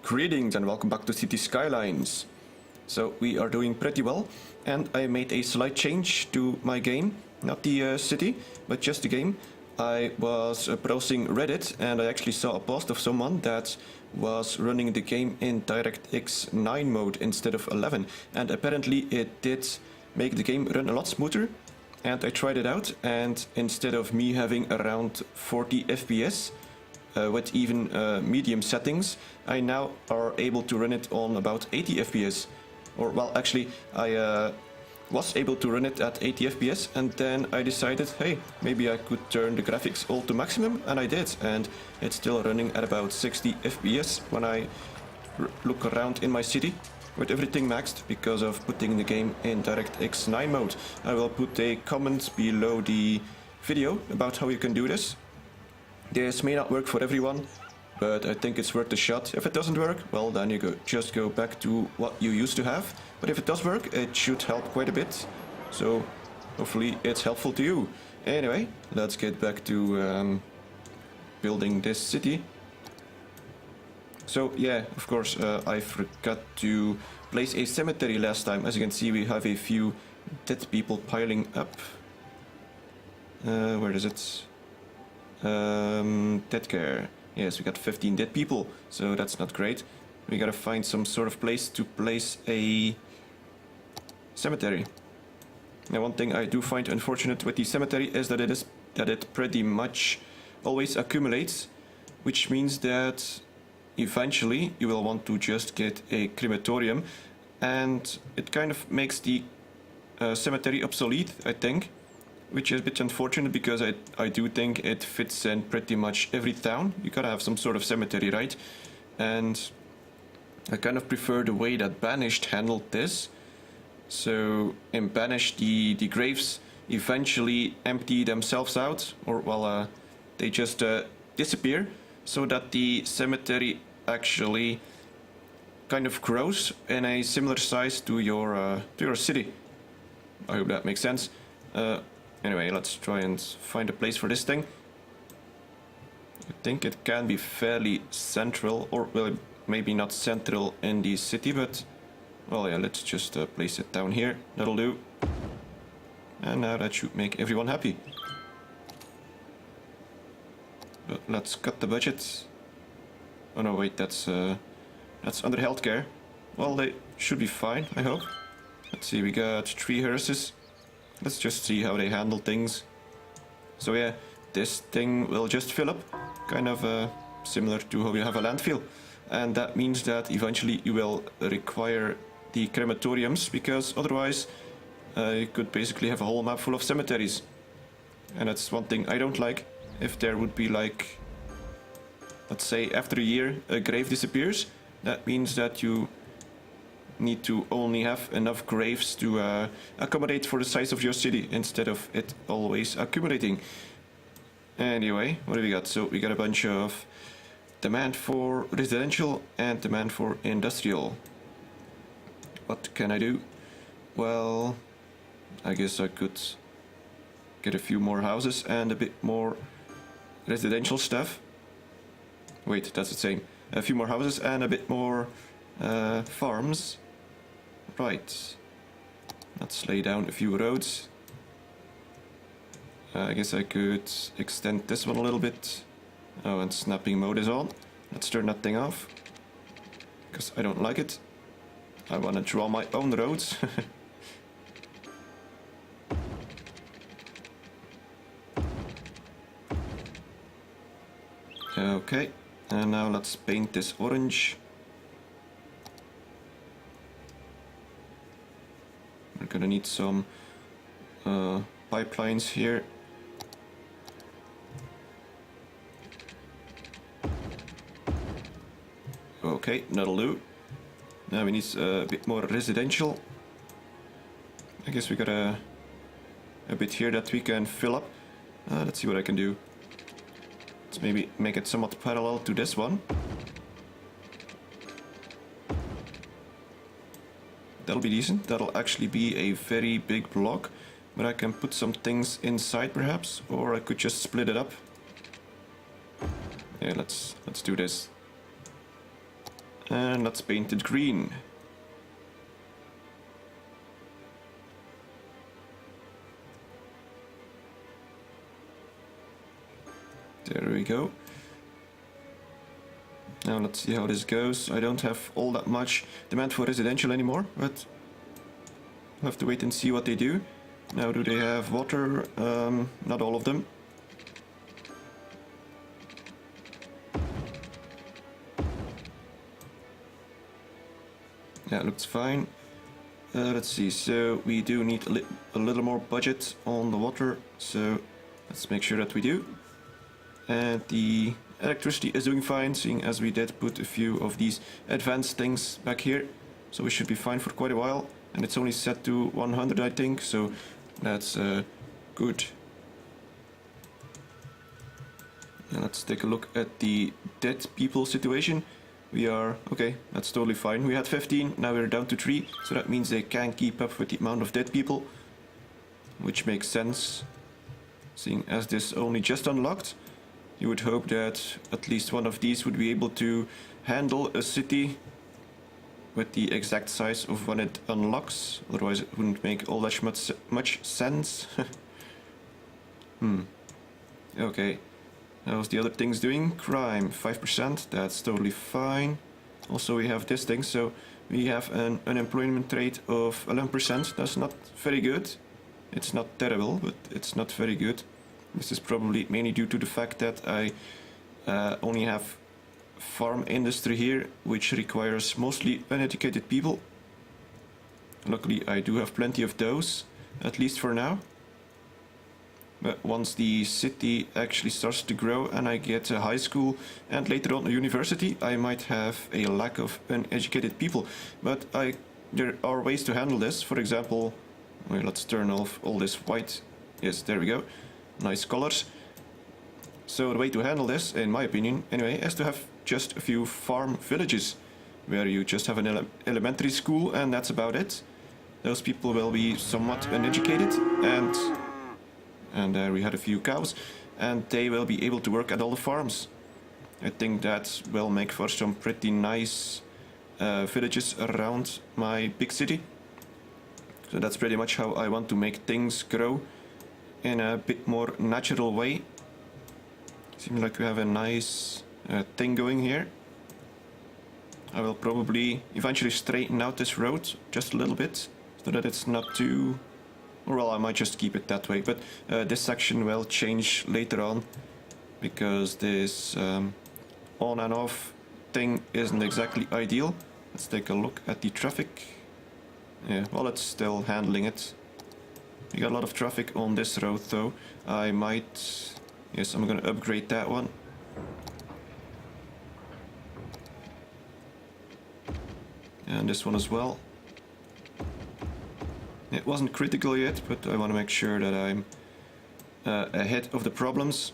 Greetings and welcome back to City Skylines. So we are doing pretty well, and I made a slight change to my game, not the city, but just the game. I was browsing Reddit and I actually saw a post of someone that was running the game in DirectX 9 mode instead of 11, and apparently it did make the game run a lot smoother. And I tried it out, and instead of me having around 40 FPS, with even medium settings, I now are able to run it on about 80 FPS. Or, well, actually, I was able to run it at 80 FPS, and then I decided, hey, maybe I could turn the graphics all to maximum, and I did. And it's still running at about 60 FPS when I look around in my city, with everything maxed because of putting the game in DirectX 9 mode. I will put a comment below the video about how you can do this. This may not work for everyone, but I think it's worth a shot. If it doesn't work, well, then you just go back to what you used to have. But if it does work, it should help quite a bit. So hopefully it's helpful to you. Anyway, let's get back to building this city. So yeah, of course, I forgot to place a cemetery last time. As you can see, we have a few dead people piling up. Where is it? Dead care. Yes, we got 15 dead people, so that's not great. We gotta find some sort of place to place a cemetery. Now, one thing I do find unfortunate with the cemetery is that it pretty much always accumulates, which means that eventually you will want to just get a crematorium, and it kind of makes the cemetery obsolete, I think, which is a bit unfortunate because I do think it fits in pretty much every town. You gotta have some sort of cemetery, right? And I kind of prefer the way that Banished handled this. So in Banished, the graves eventually empty themselves out, or well, they just disappear, so that the cemetery actually kind of grows in a similar size to your city. I hope that makes sense. Anyway, let's try and find a place for this thing. I think it can be fairly central, or well, maybe not central in the city, but well, yeah, let's just place it down here. That'll do. And now that should make everyone happy. But let's cut the budget. Oh no, wait, that's under healthcare. Well, they should be fine, I hope. Let's see, we got 3 hearses. Let's just see how they handle things. So yeah, this thing will just fill up, kind of similar to how you have a landfill. And that means that eventually you will require the crematoriums, because otherwise you could basically have a whole map full of cemeteries. And that's one thing I don't like. If there would be, like, let's say after a year a grave disappears, that means that you need to only have enough graves to accommodate for the size of your city, instead of it always accumulating. Anyway, what do we got? So we got a bunch of demand for residential and demand for industrial. What can I do? Well, I guess I could get a few more houses and a bit more residential stuff. Wait, that's the same. A few more houses and a bit more farms. Right. Let's lay down a few roads. I guess I could extend this one a little bit. Oh, and snapping mode is on. Let's turn that thing off, because I don't like it. I want to draw my own roads. Okay, and now let's paint this orange. We're gonna need some pipelines here. Okay, that'll do. Now we need a bit more residential. I guess we got a bit here that we can fill up. Let's see what I can do. Let's maybe make it somewhat parallel to this one. That'll be decent. That'll actually be a very big block, but I can put some things inside perhaps, or I could just split it up. Yeah, let's do this. And let's paint it green. There we go. Now let's see how this goes. I don't have all that much demand for residential anymore, but we'll have to wait and see what they do. Now, do they have water? Not all of them. Yeah, looks fine. Let's see, so we do need a little more budget on the water, so let's make sure that we do. And the electricity is doing fine, seeing as we did put a few of these advanced things back here. So we should be fine for quite a while. And it's only set to 100, I think, so that's good. And let's take a look at the dead people situation. We are, okay, that's totally fine. We had 15, now we're down to 3, so that means they can't keep up with the amount of dead people. Which makes sense, seeing as this only just unlocked. You would hope that at least one of these would be able to handle a city with the exact size of when it unlocks, otherwise it wouldn't make all that much sense. Okay, how's the other things doing? Crime, 5%, that's totally fine. Also we have this thing, so we have an unemployment rate of 11%, that's not very good. It's not terrible, but it's not very good. This is probably mainly due to the fact that I only have farm industry here, which requires mostly uneducated people. Luckily I do have plenty of those, at least for now. But once the city actually starts to grow and I get a high school and later on a university, I might have a lack of uneducated people. But there are ways to handle this. For example, well, let's turn off all this white. Yes, there we go. Nice colors. So the way to handle this, in my opinion, anyway, is to have just a few farm villages where you just have an elementary school and that's about it. Those people will be somewhat uneducated and there we had a few cows and they will be able to work at all the farms. I think that will make for some pretty nice villages around my big city. So that's pretty much how I want to make things grow in a bit more natural way. Seems like we have a nice thing going here. I will probably eventually straighten out this road just a little bit so that it's not too, or well, I might just keep it that way, but this section will change later on because this on and off thing isn't exactly ideal. Let's take a look at the traffic. Yeah, well, it's still handling it. We got a lot of traffic on this road though. I might, yes, I'm gonna upgrade that one. And this one as well. It wasn't critical yet, but I want to make sure that I'm ahead of the problems.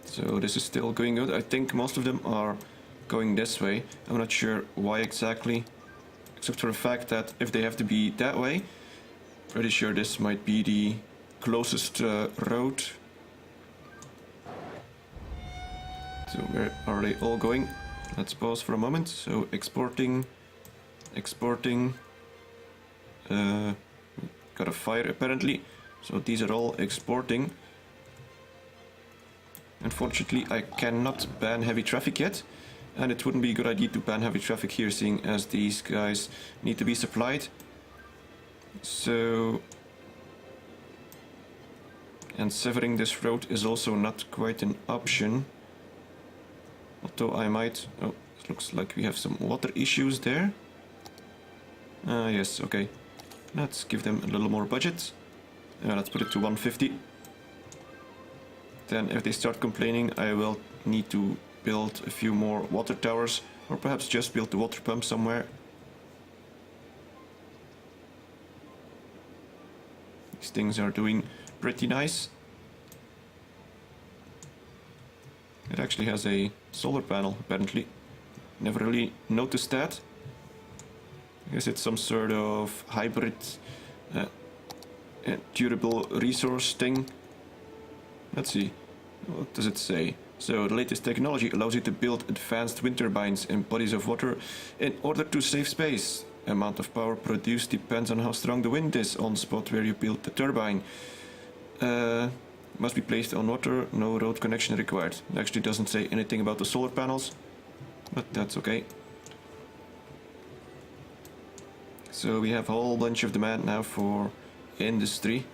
So this is still going good. I think most of them are going this way. I'm not sure why exactly, except for the fact that if they have to be that way, pretty sure this might be the closest road. So where are they all going? Let's pause for a moment. So exporting. Got a fire apparently. So these are all exporting. Unfortunately, I cannot ban heavy traffic yet, and it wouldn't be a good idea to ban heavy traffic here, seeing as these guys need to be supplied. So, and severing this road is also not quite an option. Although I might, oh, it looks like we have some water issues there. Yes, okay. Let's give them a little more budget. Let's put it to 150. Then if they start complaining, I will need to build a few more water towers, or perhaps just build the water pump somewhere. These things are doing pretty nice. It actually has a solar panel, apparently. Never really noticed that. I guess it's some sort of hybrid durable resource thing. Let's see, what does it say? So the latest technology allows you to build advanced wind turbines in bodies of water in order to save space. Amount of power produced depends on how strong the wind is on spot where you build the turbine. Must be placed on water, no road connection required. It actually doesn't say anything about the solar panels, but that's okay. So we have a whole bunch of demand now for industry.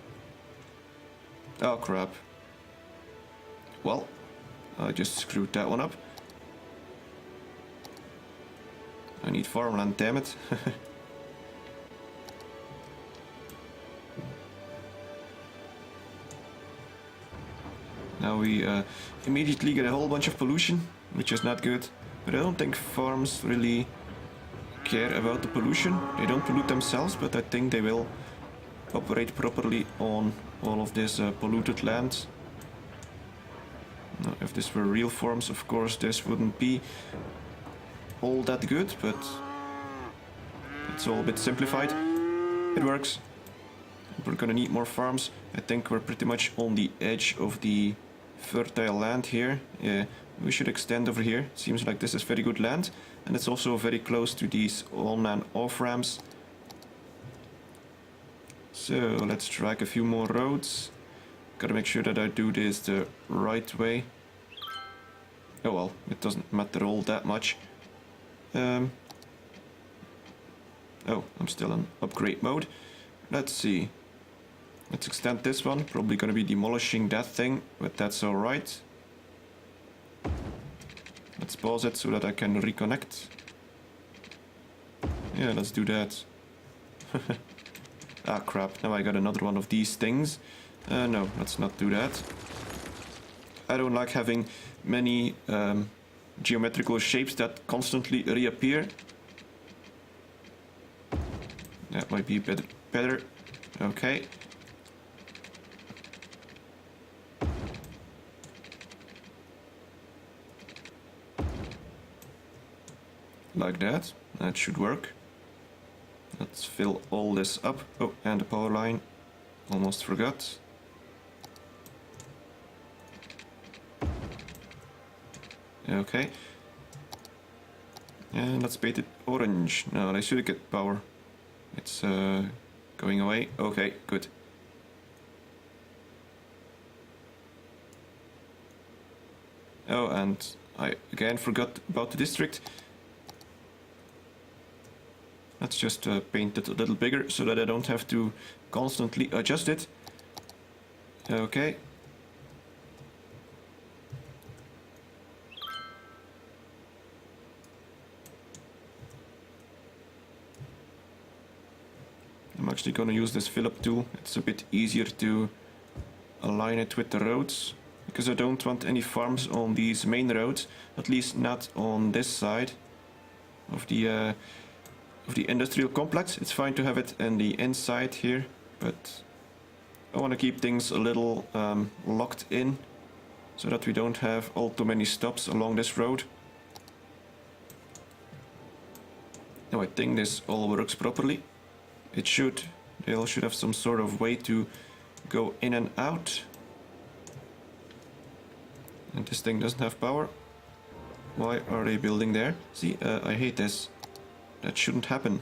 Oh crap. Well, I just screwed that one up. I need farmland, damn it. Now we immediately get a whole bunch of pollution, which is not good. But I don't think farms really care about the pollution. They don't pollute themselves, but I think they will operate properly on all of this polluted land. Now, if this were real farms, of course, this wouldn't be all that good, but it's all a bit simplified. It works. We're gonna need more farms. I think we're pretty much on the edge of the fertile land here. Yeah, we should extend over here. Seems like this is very good land, and it's also very close to these on and off ramps. So let's drag a few more roads. Gotta make sure that I do this the right way. Oh well, it doesn't matter all that much. Oh, I'm still in upgrade mode. Let's see. Let's extend this one. Probably gonna be demolishing that thing, but that's alright. Let's pause it so that I can reconnect. Yeah, let's do that. Ah crap, now I got another one of these things. No, let's not do that. I don't like having many geometrical shapes that constantly reappear. That might be better. Okay. Like that. That should work. Let's fill all this up. Oh, and the power line. Almost forgot. Okay. And let's paint it orange. No, I should get power. It's going away. Okay, good. Oh, and I again forgot about the district. Let's just paint it a little bigger so that I don't have to constantly adjust it. Okay. I'm actually going to use this fill-up tool. It's a bit easier to align it with the roads, because I don't want any farms on these main roads, at least not on this side of the industrial complex. It's fine to have it in the inside here, but I want to keep things a little locked in so that we don't have all too many stops along this road. Now I think this all works properly. It should. They all should have some sort of way to go in and out. And this thing doesn't have power. Why are they building there? See, I hate this. That shouldn't happen.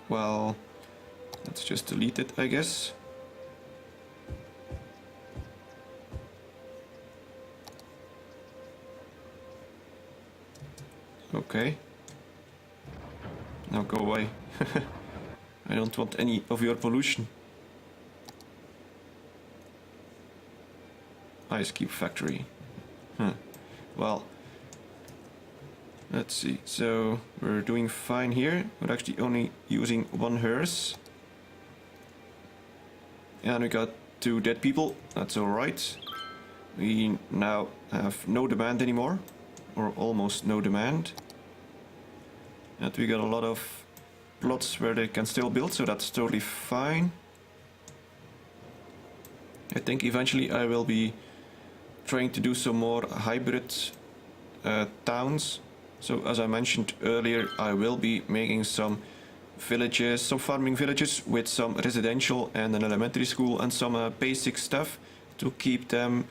Well, let's just delete it, I guess. Okay. Now go away. I don't want any of your pollution. Ice Cube Factory. Well, let's see. So we're doing fine here. We're actually only using one hearse. And we got 2 dead people. That's alright. We now have no demand anymore. Or almost no demand. And we got a lot of plots where they can still build, so that's totally fine. I think eventually I will be trying to do some more hybrid towns. So as I mentioned earlier, I will be making some villages, some farming villages with some residential and an elementary school and some basic stuff to keep them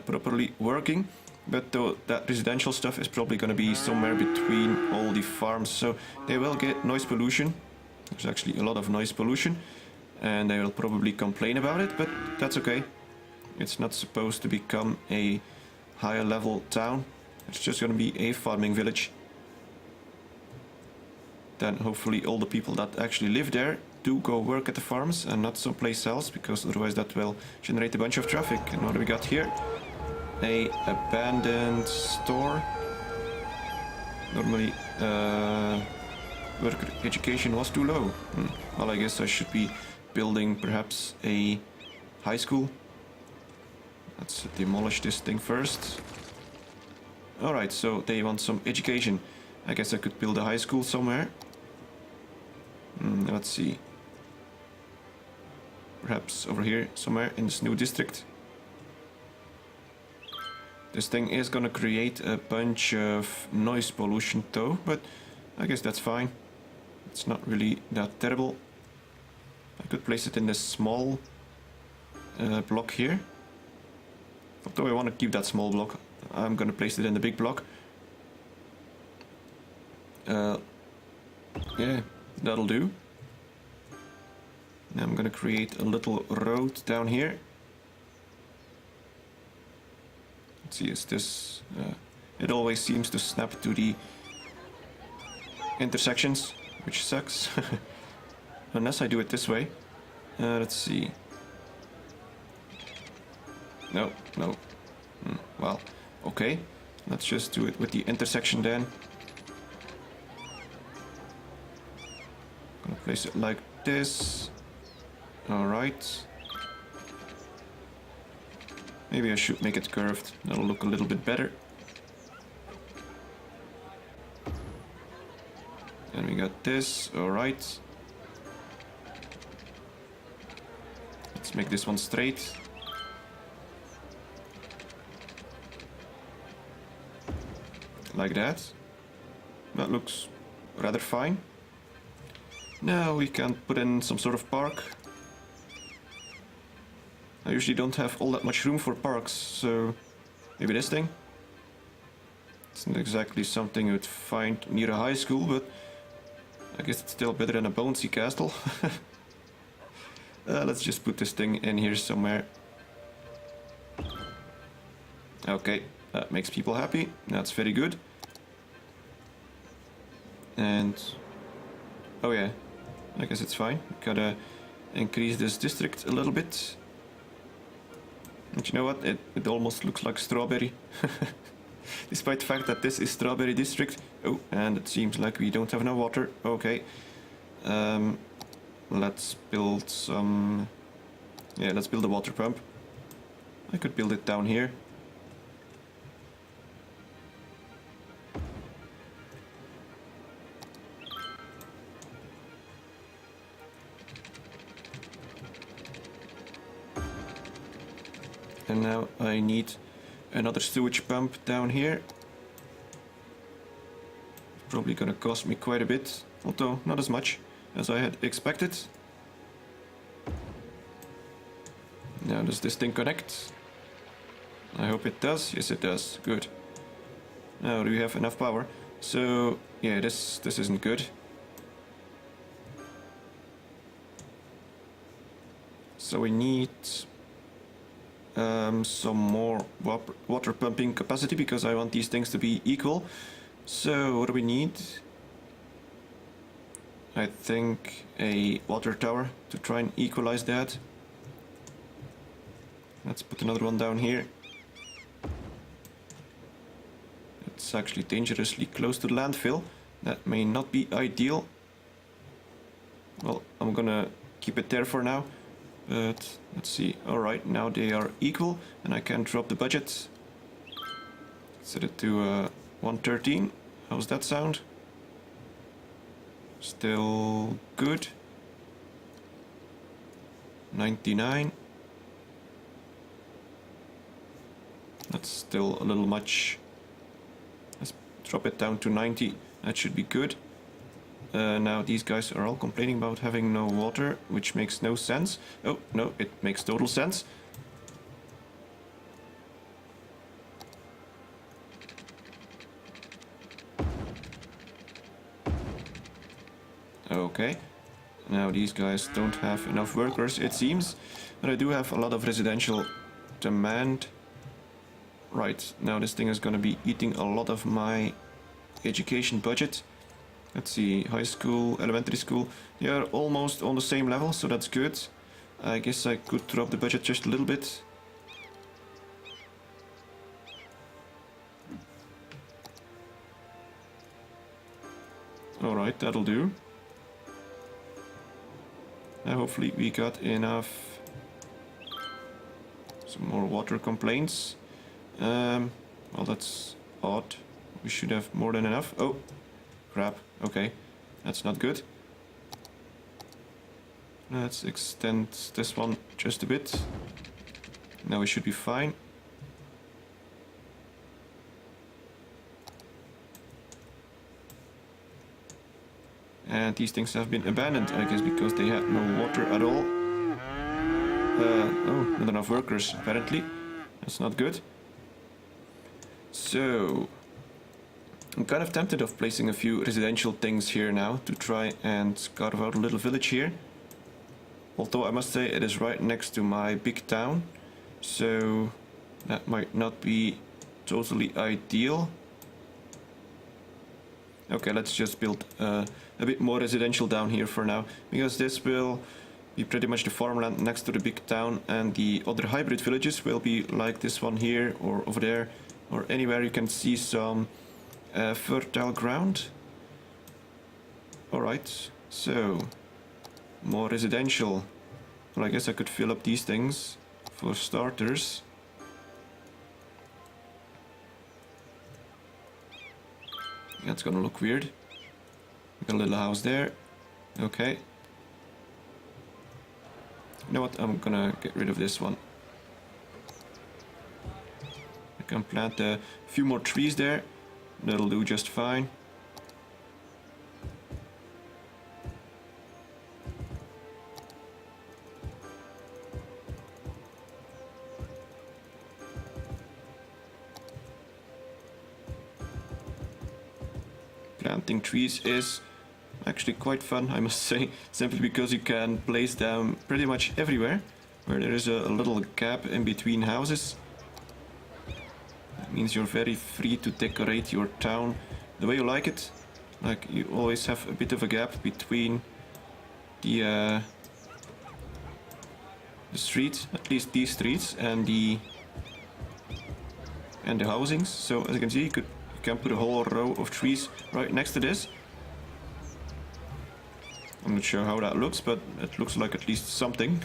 properly working. But that residential stuff is probably going to be somewhere between all the farms, so they will get noise pollution. There's actually a lot of noise pollution, and they will probably complain about it, but that's okay. It's not supposed to become a higher level town. It's just going to be a farming village. Then hopefully all the people that actually live there do go work at the farms and not someplace else, because otherwise that will generate a bunch of traffic. And what do we got here? A abandoned store. Normally worker education was too low. Well, I guess I should be building perhaps a high school. Let's demolish this thing first. Alright, so they want some education. I guess I could build a high school somewhere. Let's see. Perhaps over here somewhere in this new district. This thing is gonna create a bunch of noise pollution though, but I guess that's fine. It's not really that terrible. I could place it in this small block here. Although I want to keep that small block, I'm gonna place it in the big block. Yeah, that'll do. Now I'm gonna create a little road down here. Let's see, is this... it always seems to snap to the intersections, which sucks. Unless I do it this way. Let's see. No. Well, okay. Let's just do it with the intersection then. Gonna place it like this. Alright. Maybe I should make it curved. That'll look a little bit better. And we got this. Alright. Let's make this one straight. Like that. That looks rather fine. Now we can put in some sort of park. I usually don't have all that much room for parks, so maybe this thing. It's not exactly something you would find near a high school, but I guess it's still better than a bouncy castle. Let's just put this thing in here somewhere. Okay, that makes people happy. That's very good. And oh yeah, I guess it's fine. Gotta increase this district a little bit. And you know what? It almost looks like strawberry. Despite the fact that this is strawberry district. Oh, and it seems like we don't have enough water. Okay. Let's build some... Yeah, let's build a water pump. I could build it down here. And now I need another sewage pump down here. Probably gonna cost me quite a bit, although not as much as I had expected. Now does this thing connect? I hope it does. Yes, it does. Good. Now do we have enough power? So yeah, this isn't good. So we need some more water pumping capacity, because I want these things to be equal. So what do we need? I think a water tower to try and equalize that. Let's put another one down here. It's actually dangerously close to the landfill. That may not be ideal. Well, I'm gonna keep it there for now. But let's see. Alright, now they are equal and I can drop the budget. Set it to 113. How's that sound? Still good. 99. That's still a little much. Let's drop it down to 90. That should be good. Now these guys are all complaining about having no water, which makes no sense. Oh, no, it makes total sense. Okay, now these guys don't have enough workers, it seems, but I do have a lot of residential demand. Right, now this thing is gonna be eating a lot of my education budget. Let's see, high school, elementary school, they are almost on the same level, so that's good. I guess I could drop the budget just a little bit. Alright, that'll do. And hopefully we got enough. Some more water complaints. Well, that's odd. We should have more than enough. Oh, crap. Okay, that's not good. Let's extend this one just a bit. Now we should be fine. And these things have been abandoned, I guess, because they had no water at all. Oh, not enough workers, apparently. That's not good. So, I'm kind of tempted of placing a few residential things here now to try and carve out a little village here. Although I must say it is right next to my big town, so that might not be totally ideal. Okay, let's just build a bit more residential down here for now, because this will be pretty much the farmland next to the big town, and the other hybrid villages will be like this one here or over there or anywhere you can see some fertile ground. Alright, so more residential. Well, I guess I could fill up these things for starters. That's gonna look weird. Got a little house there. Okay. You know what? I'm gonna get rid of this one. I can plant a few more trees there. That'll do just fine. Planting trees is actually quite fun, I must say, simply because you can place them pretty much everywhere where there is a little gap in between houses. That means you're very free to decorate your town the way you like it. Like, you always have a bit of a gap between the streets, at least these streets, and the housings. So as you can see, you can put a whole row of trees right next to this. I'm not sure how that looks, but it looks like at least something.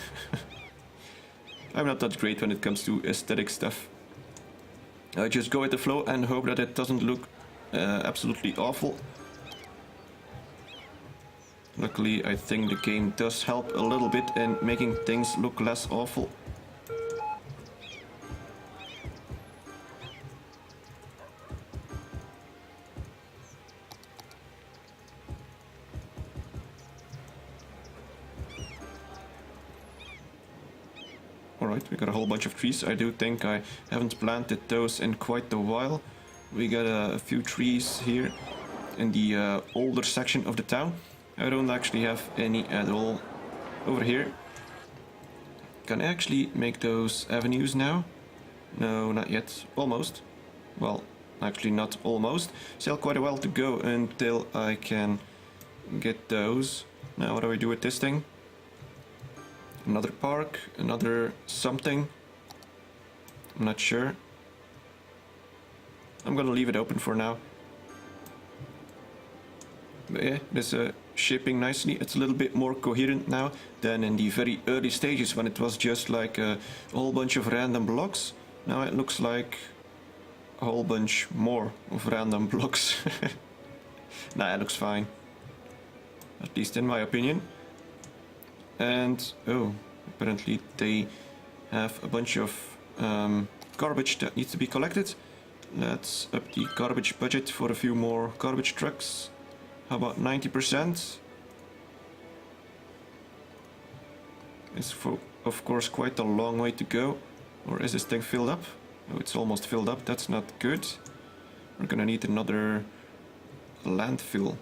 I'm not that great when it comes to aesthetic stuff. I just go with the flow and hope that it doesn't look absolutely awful. Luckily, I think the game does help a little bit in making things look less awful. Alright, we got a whole bunch of trees. I do think I haven't planted those in quite a while. We got a few trees here in the older section of the town. I don't actually have any at all over here. Can I actually make those avenues now? No, not yet. Almost. Well, actually not almost. Still quite a while to go until I can get those. Now what do I do with this thing? Another park, another something. I'm not sure. I'm gonna leave it open for now. But yeah, this shaping nicely. It's a little bit more coherent now than in the very early stages when it was just like a whole bunch of random blocks. Now it looks like a whole bunch more of random blocks. Nah, it looks fine. At least in my opinion. And, oh, apparently they have a bunch of garbage that needs to be collected. Let's up the garbage budget for a few more garbage trucks. How about 90%? It's of course quite a long way to go. Or is this thing filled up? Oh, it's almost filled up. That's not good. We're gonna need another landfill.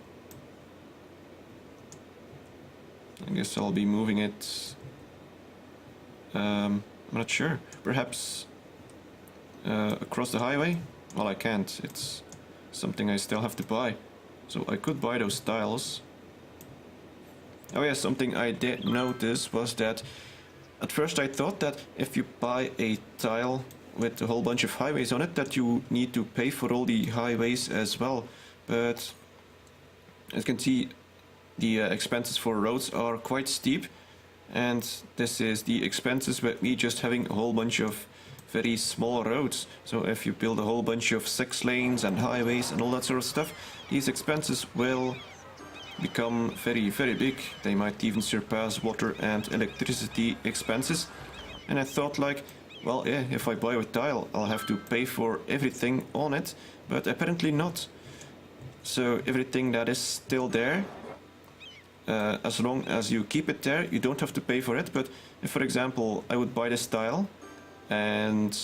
I guess I'll be moving it. I'm not sure. Perhaps across the highway? Well, I can't. It's something I still have to buy. So I could buy those tiles. Oh yeah, something I did notice was that at first I thought that if you buy a tile with a whole bunch of highways on it, that you need to pay for all the highways as well. But as you can see, the expenses for roads are quite steep, and this is the expenses with me just having a whole bunch of very small roads. So if you build a whole bunch of 6 lanes and highways and all that sort of stuff, these expenses will become very, very big. They might even surpass water and electricity expenses. And I thought like, well, yeah, if I buy a tile, I'll have to pay for everything on it, but apparently not. So everything that is still there, as long as you keep it there, you don't have to pay for it. But if, for example, I would buy this tile and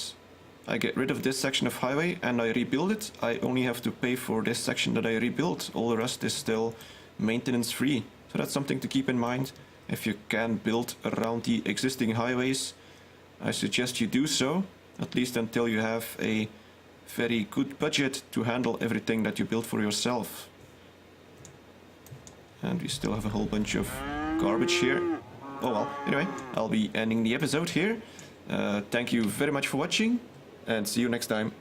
I get rid of this section of highway and I rebuild it, I only have to pay for this section that I rebuilt. All the rest is still maintenance free. So that's something to keep in mind. If you can build around the existing highways, I suggest you do so, at least until you have a very good budget to handle everything that you build for yourself. And we still have a whole bunch of garbage here. Oh well, anyway, I'll be ending the episode here. Thank you very much for watching, and see you next time.